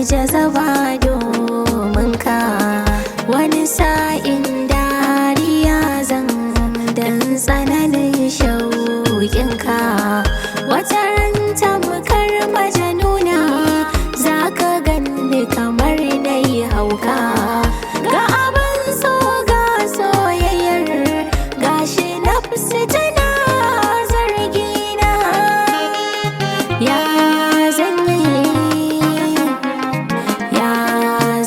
jazaba domin ka. Wani sa'in dariya zan dan tsananin shauƙin ka. Wata ran tamkar majanuna za ka ganni kamar nayi hauka. Ga abin so ga soyayyar gashi nafsi tana zargina. Ya zan yi, ya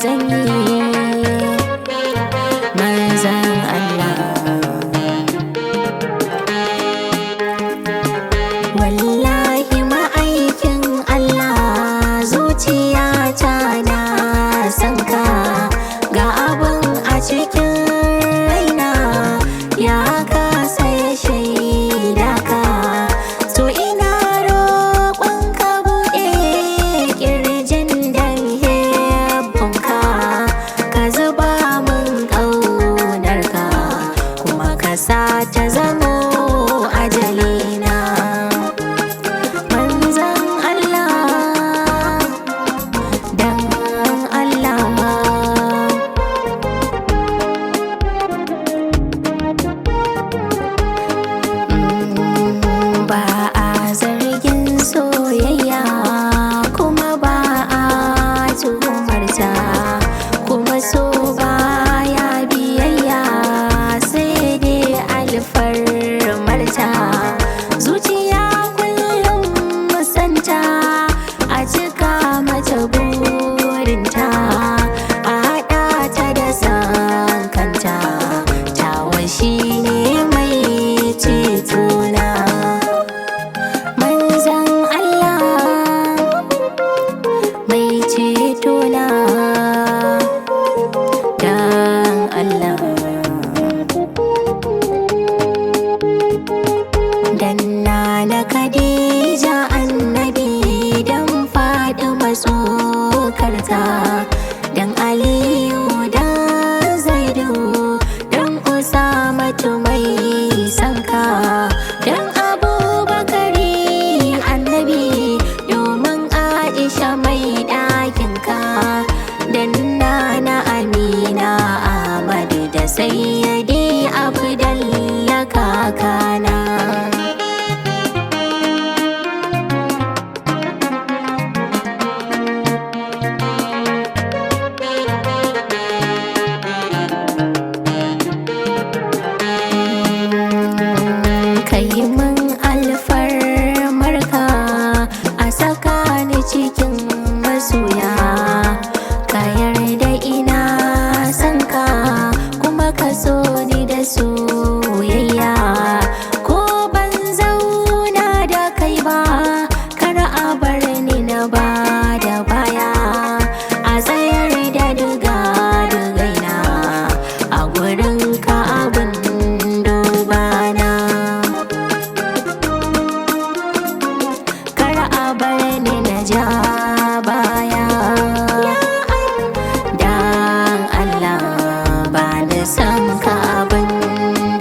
zan yi, manzan Allah. Wallahi ma'aikin Allah, zuciyata na san ka. Ga abin a cikin raina ya kasa ya shaida ka. So ina roƙon ka buɗe ƙirjin dan hebonka. Ka zuba min ƙaunar ka kuma ka sa ta zamo ajalina. Manzan Allah, dan Allah. Ba a zargin soyayya kuma ba a tuhumarta, kuma so baya biyayya sai dai alfarmarta. Zuciya kullum musanta a cika mata burinta, a haɗa ta da san kanta. Tawa shi ne mai cetona. Manzan Allah, mai cetona, dan Allah. Dan Nana Khadija annabi, dan Fatima tsokarta, dan Aliyu dan Zaidu, dan Usamatu mai sanka, dan Abubakari annabi, domin Aisha mai ɗakinka, dan Nana Amina Ahmadu da Sayyidi Abdallah kakana. Kai min alfarmarka a saka ni cikin masoya. Ka yarda ina son ka kuma ka so ni da soyayya. Ko ban zauna da kai ba, kar a bar ni na ba da baya. A tsayar da dugadugaina a gurin ka abin dubana. Kar a bar ni na ja baya. Dan Allah, ba ni san ka abin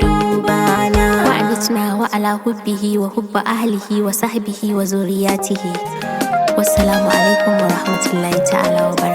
dubana. Wa'alitna wa ala hubbihi wa hubba ahlihi wa sahbihi wa zuriyatihi. Wassalamu alaikum wa rahmatullahi ta'ala wa barakatuh.